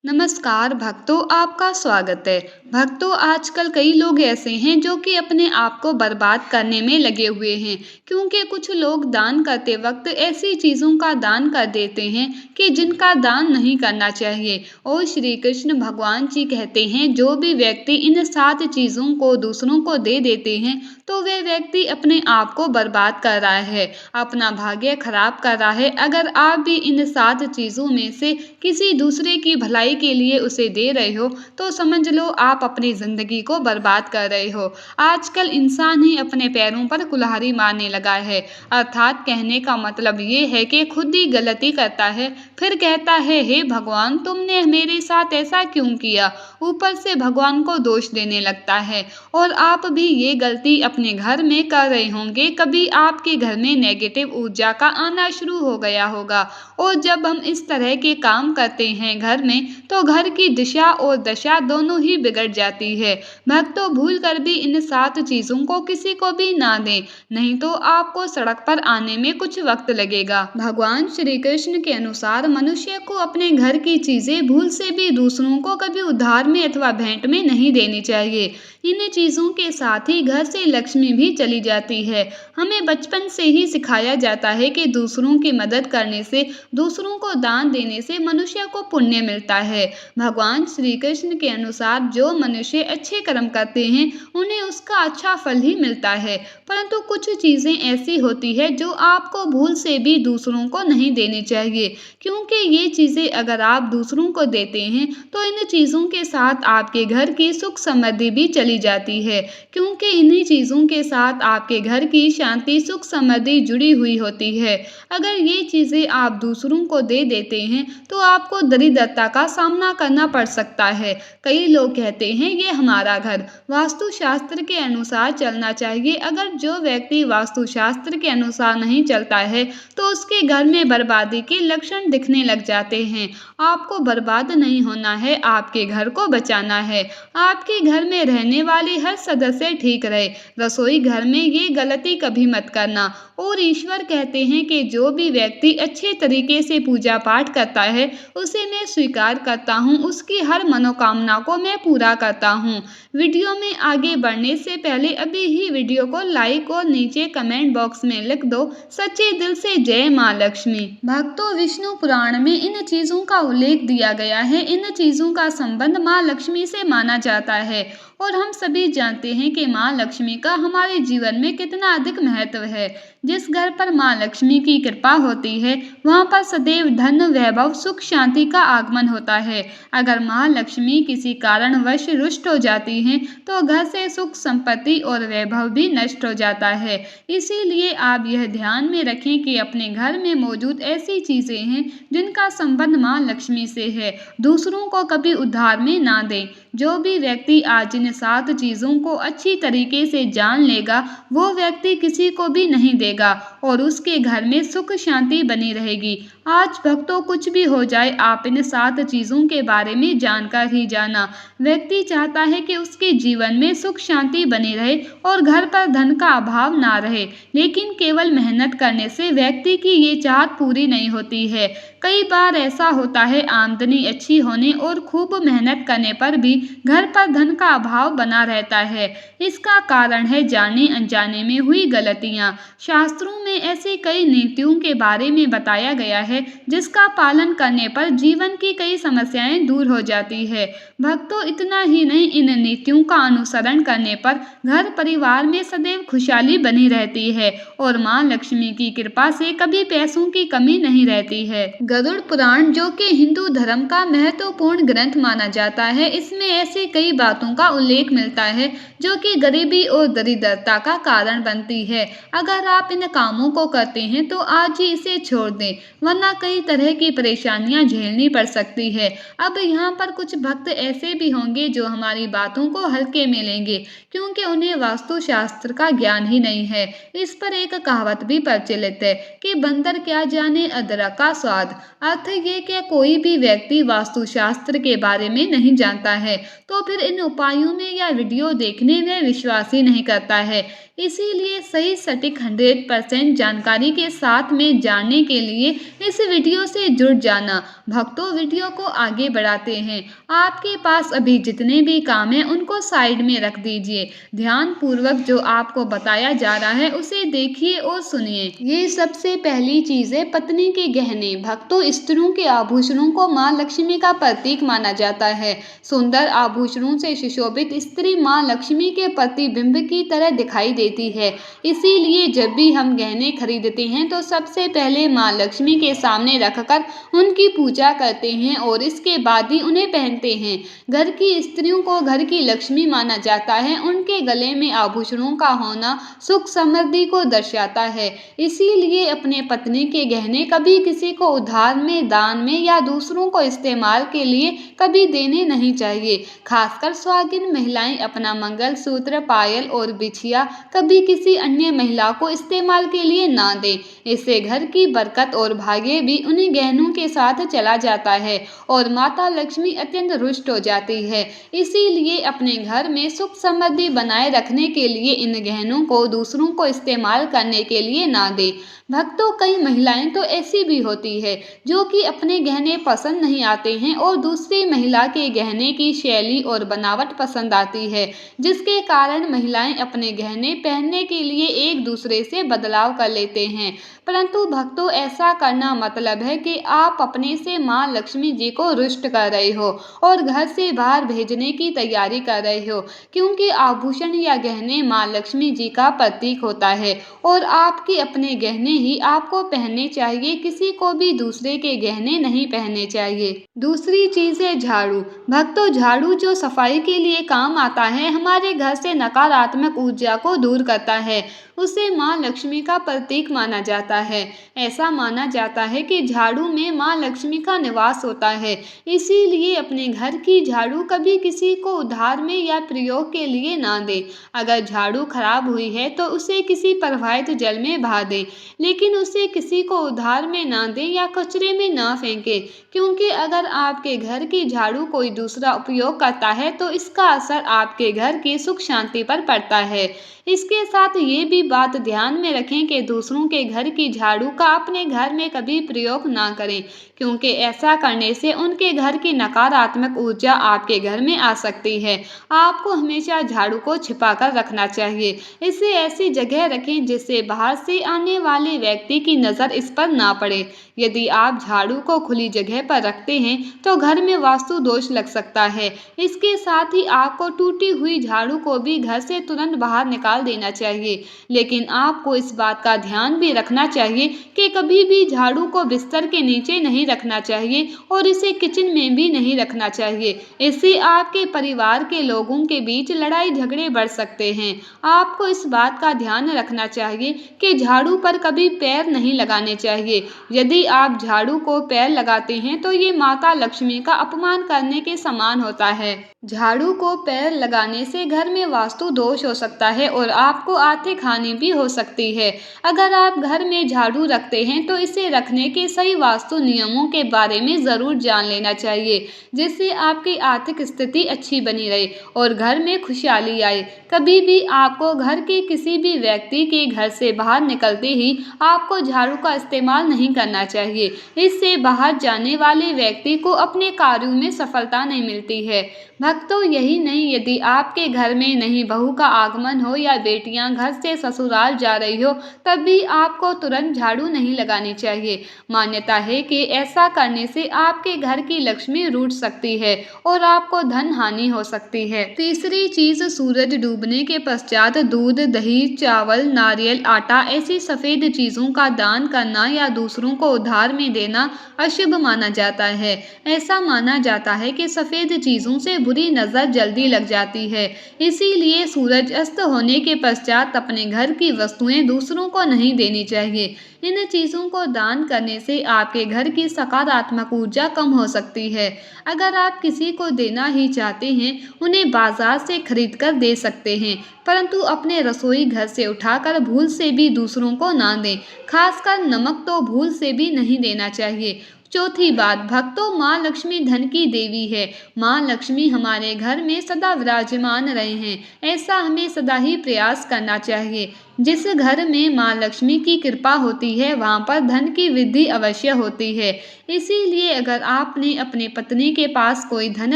नमस्कार भक्तों, आपका स्वागत है। भक्तों, आजकल कई लोग ऐसे हैं जो कि अपने आप को बर्बाद करने में लगे हुए हैं, क्योंकि कुछ लोग दान करते वक्त ऐसी चीज़ों का दान कर देते हैं कि जिनका दान नहीं करना चाहिए। और श्री कृष्ण भगवान जी कहते हैं, जो भी व्यक्ति इन 7 चीज़ों को दूसरों को दे देते हैं, तो वे व्यक्ति अपने आप को बर्बाद कर रहा है, अपना भाग्य खराब कर रहा है। अगर आप भी इन 7 चीज़ों में से किसी दूसरे की भलाई के लिए उसे दे रहे हो, तो समझ लो आप अपनी जिंदगी को बर्बाद कर रहे हो। आजकल इंसान ही अपने पैरों पर कुल्हाड़ी मारने लगा है, अर्थात कहने का मतलब ये है कि खुद ही गलती करता है, फिर कहता है, हे भगवान, तुमने मेरे साथ ऐसा क्यों किया। ऊपर से भगवान को दोष देने लगता है। और आप भी ये गलती अपने घर में कर रहे होंगे। कभी आपके घर में नेगेटिव ऊर्जा का आना शुरू हो गया होगा, और जब हम इस तरह के काम करते हैं घर में, तो घर की दिशा और दशा दोनों ही बिगड़ जाती है। भक्तों, भूल कर भी इन 7 चीजों को किसी को भी ना दें, नहीं तो आपको सड़क पर आने में कुछ वक्त लगेगा। भगवान श्री कृष्ण के अनुसार मनुष्य को अपने घर की चीजें भूल से भी दूसरों को कभी उधार में अथवा भेंट में नहीं देनी चाहिए। इन चीजों के साथ ही घर से लक्ष्मी भी चली जाती है। हमें बचपन से ही सिखाया जाता है कि दूसरों की मदद करने से, दूसरों को दान देने से मनुष्य को पुण्य मिलता है। भगवान श्री कृष्ण के अनुसार जो मनुष्य अच्छे कर्म करते हैं, उन्हें उसका अच्छा फल ही मिलता है। परंतु कुछ चीजें ऐसी होती है जो आपको भूल से भी दूसरों को नहीं देनी चाहिए, क्योंकि ये चीजें अगर आप दूसरों को देते हैं, तो इन चीजों के साथ आपके घर की सुख समृद्धि भी चली जाती है, क्योंकि इन्हीं चीजों के साथ आपके घर की शांति, सुख समृद्धि जुड़ी हुई होती है। अगर ये चीजें आप दूसरों को दे देते हैं, तो आपको दरिद्रता का सामना करना पड़ सकता है। कई लोग कहते हैं, ये हमारा घर वास्तुशास्त्र के अनुसार चलना चाहिए। अगर जो व्यक्ति वास्तुशास्त्र के अनुसार नहीं चलता है, तो उसके घर में बर्बादी के लक्षण दिखने लग जाते हैं। आपको बर्बाद नहीं होना है, आपके घर को बचाना है। आपके घर में रहने वाले हर सदस्य ठीक रहे, रसोई घर में ये गलती कभी मत करना। और ईश्वर कहते हैं कि जो भी व्यक्ति अच्छे तरीके से पूजा पाठ करता है, उसे मैं स्वीकार करता हूँ, उसकी हर मनोकामना को मैं पूरा करता हूँ। वीडियो में आगे बढ़ने से पहले अभी ही वीडियो को लाइक और नीचे कमेंट बॉक्स में लिख दो, सच्चे दिल से जय माँ लक्ष्मी। भक्तों, विष्णु पुराण में इन चीजों का उल्लेख दिया गया है। इन चीजों का संबंध माँ लक्ष्मी से माना जाता है, और हम सभी जानते हैं कि माँ लक्ष्मी का हमारे जीवन में कितना अधिक महत्व है। जिस घर पर माँ लक्ष्मी की कृपा होती है, वहाँ पर सदैव धन, वैभव, सुख, शांति का आगमन होता है। अगर माँ लक्ष्मी किसी कारणवश रुष्ट हो जाती हैं, तो घर से सुख, संपत्ति और वैभव भी नष्ट हो जाता है। इसीलिए आप यह ध्यान में रखें कि अपने घर में मौजूद ऐसी चीजें हैं जिनका संबंध माँ लक्ष्मी से है, दूसरों को कभी उधार में ना दें। जो भी व्यक्ति आज इन 7 चीजों को अच्छी तरीके से जान लेगा, वो व्यक्ति किसी को भी नहीं देगा, और उसके घर में सुख शांति बनी रहेगी। आज भक्तों, कुछ भी हो जाए, आप इन 7 चीजों के बारे में जानकर ही जाना। व्यक्ति चाहता है कि उसके जीवन में सुख शांति बनी रहे और घर पर धन का अभाव ना रहे, लेकिन केवल मेहनत करने से व्यक्ति की ये चाहत पूरी नहीं होती है। कई बार ऐसा होता है, आमदनी अच्छी होने और खूब मेहनत करने पर भी घर पर धन का अभाव बना रहता है। इसका कारण है जाने अनजाने में हुई गलतियां। शास्त्रों में ऐसे कई नीतियों के बारे में बताया गया है, जिसका पालन करने पर जीवन की कई समस्याएं दूर हो जाती है। भक्तों, इतना ही नहीं, इन नीतियों का अनुसरण करने पर घर परिवार में सदैव खुशहाली बनी रहती है, और माँ लक्ष्मी की कृपा से कभी पैसों की कमी नहीं रहती है। गरुड़ पुराण, जो कि हिंदू धर्म का महत्वपूर्ण ग्रंथ माना जाता है, इसमें ऐसी कई बातों का उल्लेख मिलता है जो कि गरीबी और दरिद्रता का कारण बनती है। अगर आप इन कामों को करते हैं, तो आज ही इसे छोड़ दें, वरना कई तरह की परेशानियां झेलनी पड़ सकती है। अब यहाँ पर कुछ भक्त ऐसे भी होंगे जो हमारी बातों को हल्के में लेंगे, क्योंकि उन्हें वास्तुशास्त्र का ज्ञान ही नहीं है। इस पर एक कहावत भी प्रचलित है कि बंदर क्या जाने अदरक का स्वाद। अर्थ ये कि कोई भी व्यक्ति वास्तुशास्त्र के बारे में नहीं जानता है, तो फिर इन उपायों में या वीडियो देखने में विश्वास ही नहीं करता है। इसीलिए सही सटीक 100% जानकारी के साथ में जानने के लिए इस इस वीडियो से जुड़ जाना। भक्तों, वीडियो को आगे बढ़ाते हैं। आपके पास अभी जितने भी काम हैं उनको साइड में रख दीजिए। ध्यान पूर्वक जो आपको बताया जा रहा है उसे देखिए और सुनिए। ये सबसे पहली चीज है पत्नी के गहने। भक्तों, स्त्रियों के आभूषणों को माँ लक्ष्मी का प्रतीक माना जाता है। सुंदर आभूषणों से सुशोभित स्त्री माँ लक्ष्मी के प्रतिबिंब की तरह दिखाई देती है। इसीलिए जब भी हम गहने खरीदते हैं तो सबसे पहले माँ लक्ष्मी के सामने रखकर उनकी पूजा करते हैं और इसके बाद ही उन्हें पहनते हैं। घर की स्त्रियों को घर की लक्ष्मी माना जाता है। उनके गले में आभूषणों का होना सुख समृद्धि को दर्शाता है। इसीलिए अपने पत्नी के गहने कभी किसी को उधार में, दान में या दूसरों को इस्तेमाल के लिए कभी देने नहीं चाहिए। खासकर सुहागिन महिलाएं अपना मंगलसूत्र, पायल और बिछिया कभी किसी अन्य महिला को इस्तेमाल के लिए ना दें। इससे घर की बरकत और भाग्य भी उन्हीं गहनों के साथ चला जाता है और माता लक्ष्मी अत्यंत रुष्ट हो जाती है। इसीलिए अपने घर में सुख समृद्धि बनाए रखने के लिए इन गहनों को दूसरों को इस्तेमाल करने के लिए ना दें। भक्तों, कई महिलाएं तो ऐसी भी होती है जो कि अपने गहने पसंद नहीं आते हैं और दूसरी महिला के गहने की शैली और बनावट पसंद आती है, जिसके कारण महिलाएं अपने गहने पहनने के लिए एक दूसरे से बदलाव कर लेते हैं। परंतु भक्तों, ऐसा करना मतलब है कि आप अपने से माँ लक्ष्मी जी को रुष्ट कर रहे हो और घर से बाहर भेजने की तैयारी कर रहे हो, क्योंकि आभूषण या गहने माँ लक्ष्मी जी का प्रतीक होता है और आपके अपने गहने ही आपको पहनने चाहिए। किसी को भी दूसरे के गहने नहीं पहनने चाहिए। दूसरी चीज है झाड़ू। भक्तों, झाड़ू जो सफाई के लिए काम आता है, हमारे घर से नकारात्मक ऊर्जा को दूर करता है। उसे माँ लक्ष्मी का प्रतीक माना जाता है। ऐसा माना जाता है कि झाड़ू में माँ लक्ष्मी का निवास होता है। इसीलिए अपने घर की झाड़ू कभी किसी को उधार में या प्रयोग के लिए ना दें। अगर झाड़ू खराब हुई है तो उसे किसी प्रवाहित जल में बहा दें, लेकिन उसे किसी को उधार में ना दें या कचरे में ना फेंकें, क्योंकि अगर आपके घर की झाड़ू कोई दूसरा उपयोग करता है तो इसका असर आपके घर की सुख शांति पर पड़ता है। इसके साथ ये भी बात ध्यान में रखें कि दूसरों के घर की झाड़ू का अपने घर में कभी प्रयोग ना करें, क्योंकि ऐसा करने से उनके घर की नकारात्मक ऊर्जा आपके घर में आ सकती है। आपको हमेशा झाड़ू को छिपा कर रखना चाहिए। इसे ऐसी जगह रखें जिससे बाहर से आने वाले व्यक्ति की नज़र इस पर ना पड़े। यदि आप झाड़ू को खुली जगह पर रखते हैं तो घर में वास्तु दोष लग सकता है। इसके साथ ही आपको टूटी हुई झाड़ू को भी घर से तुरंत बाहर निकाल देना चाहिए। लेकिन आपको इस बात का ध्यान भी रखना चाहिए कि कभी भी झाड़ू को बिस्तर के नीचे नहीं रखना चाहिए और इसे किचन में भी नहीं रखना चाहिए। इससे आपके परिवार के लोगों के बीच लड़ाई झगड़े बढ़ सकते हैं। आपको इस बात का ध्यान रखना चाहिए कि झाड़ू पर कभी पैर नहीं लगाने चाहिए। यदि आप झाड़ू को पैर लगाते हैं तो ये माता लक्ष्मी का अपमान करने के समान होता है। झाड़ू को पैर लगाने से घर में वास्तु दोष हो सकता है और आपको आर्थिक हानि भी हो सकती है। अगर आप घर में झाड़ू रखते हैं तो इसे रखने के सही वास्तु नियमों के बारे में ज़रूर जान लेना चाहिए, जिससे आपकी आर्थिक स्थिति अच्छी बनी रहे और घर में खुशहाली आए। कभी भी आपको घर के किसी भी व्यक्ति के घर से बाहर निकलते ही आपको झाड़ू का इस्तेमाल नहीं करना चाहिए। इससे बाहर जाने वाले व्यक्ति को अपने कार्यों में सफलता नहीं मिलती है। भक्तों, यही नहीं, यदि आपके घर में नई बहू का आगमन हो या बेटियां घर से ससुराल जा रही हो, तब भी आपको तुरंत झाड़ू नहीं लगानी चाहिए। मान्यता है कि ऐसा करने से आपके घर की लक्ष्मी रूठ सकती है और आपको धन हानि हो सकती है। तीसरी चीज, सूरज डूबने के पश्चात दूध, दही, चावल, नारियल, आटा ऐसी सफेद चीजों का दान करना या दूसरों को उधार में देना अशुभ माना जाता है। ऐसा माना जाता है कि सफेद चीजों से बुरी नजर जल्दी लग जाती है। इसीलिए सूरज अस्त होने के पश्चात अपने घर की वस्तुएं दूसरों को नहीं देनी चाहिए। इन चीजों को दान करने से आपके घर की सकारात्मक ऊर्जा कम हो सकती है। अगर आप किसी को देना ही चाहते हैं, उन्हें बाजार से खरीद कर दे सकते हैं, परंतु अपने रसोई घर से उठाकर भूल से भी दूसरों को ना दें। खासकर नमक तो भूल से भी नहीं देना चाहिए। चौथी बात, भक्तों, माँ लक्ष्मी धन की देवी है। माँ लक्ष्मी हमारे घर में सदा विराजमान रहे हैं, ऐसा हमें सदा ही प्रयास करना चाहिए, जिस घर में माँ लक्ष्मी की कृपा होती है वहाँ पर धन की वृद्धि अवश्य होती है। इसीलिए अगर आपने अपने पत्नी के पास कोई धन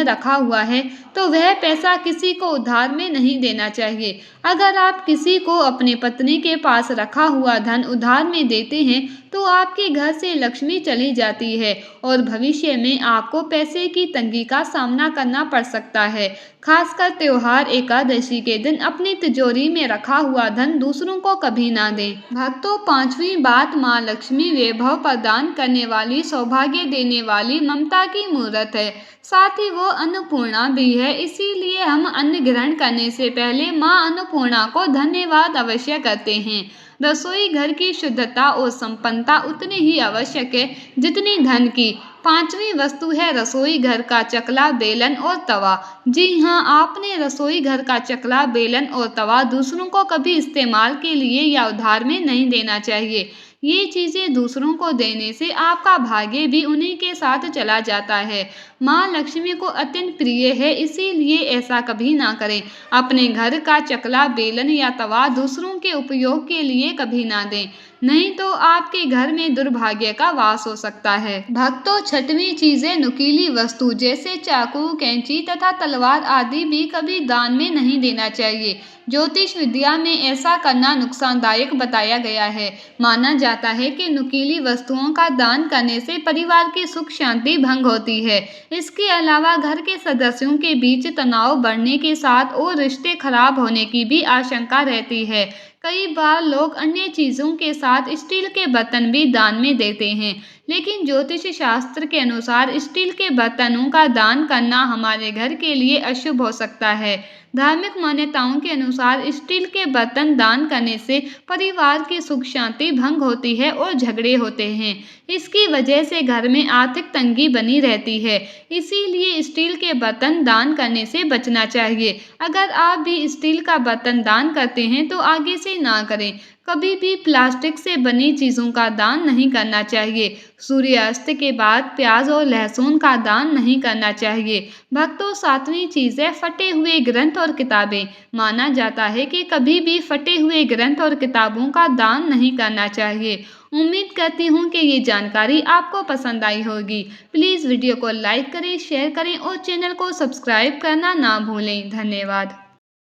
रखा हुआ है तो वह पैसा किसी को उधार में नहीं देना चाहिए। अगर आप किसी को अपने पत्नी के पास रखा हुआ धन उधार में देते हैं तो आपके घर से लक्ष्मी चली जाती है और भविष्य में आपको पैसे की तंगी का सामना करना पड़ सकता है। खासकर त्योहार एकादशी के दिन अपनी तिजोरी में रखा हुआ धन दूसरों को कभी ना दें। भक्तों, पांचवी बात, माँ लक्ष्मी वैभव प्रदान करने वाली, सौभाग्य देने वाली, ममता की मूरत है। साथ ही वो अन्नपूर्णा भी है। इसीलिए हम अन्न ग्रहण करने से पहले माँ अन्नपूर्णा को धन्यवाद अवश्य करते हैं। रसोई घर की शुद्धता और संपन्नता उतनी ही आवश्यक है जितनी धन की। पांचवी वस्तु है रसोई घर का चकला, बेलन और तवा। जी हाँ, आपने रसोई घर का चकला, बेलन और तवा दूसरों को कभी इस्तेमाल के लिए या उधार में नहीं देना चाहिए। ये चीजें दूसरों को देने से आपका भाग्य भी उन्हीं के साथ चला जाता है। माँ लक्ष्मी को अत्यंत प्रिय है, इसीलिए ऐसा कभी ना करें। अपने घर का चकला, बेलन या तवा दूसरों के उपयोग के लिए कभी ना दें, नहीं तो आपके घर में दुर्भाग्य का वास हो सकता है। भक्तों, छठवीं चीज है नुकीली वस्तु, जैसे चाकू, कैंची तथा तलवार आदि भी कभी दान में नहीं देना चाहिए। ज्योतिष विद्या में ऐसा करना नुकसानदायक बताया गया है। माना जाता है कि नुकीली वस्तुओं का दान करने से परिवार की सुख शांति भंग होती है। इसके अलावा घर के सदस्यों के बीच तनाव बढ़ने के साथ और रिश्ते खराब होने की भी आशंका रहती है। कई बार लोग अन्य चीजों के साथ स्टील के बर्तन भी दान में देते हैं, लेकिन ज्योतिष शास्त्र के अनुसार स्टील के बर्तनों का दान करना हमारे घर के लिए अशुभ हो सकता है। धार्मिक मान्यताओं के अनुसार स्टील के बर्तन दान करने से परिवार की सुख शांति भंग होती है और झगड़े होते हैं। इसकी वजह से घर में आर्थिक तंगी बनी रहती है। इसीलिए स्टील के बर्तन दान करने से बचना चाहिए। अगर आप भी स्टील का बर्तन दान करते हैं तो आगे से ना करें। कभी भी प्लास्टिक से बनी चीजों का दान नहीं करना चाहिए। सूर्यास्त के बाद प्याज और लहसुन का दान नहीं करना चाहिए। भक्तों, सातवीं चीज है फटे हुए ग्रंथ और किताबें। माना जाता है कि कभी भी फटे हुए ग्रंथ और किताबों का दान नहीं करना चाहिए। उम्मीद करती हूँ कि ये जानकारी आपको पसंद आई होगी। प्लीज़ वीडियो को लाइक करें, शेयर करें और चैनल को सब्सक्राइब करना ना भूलें। धन्यवाद।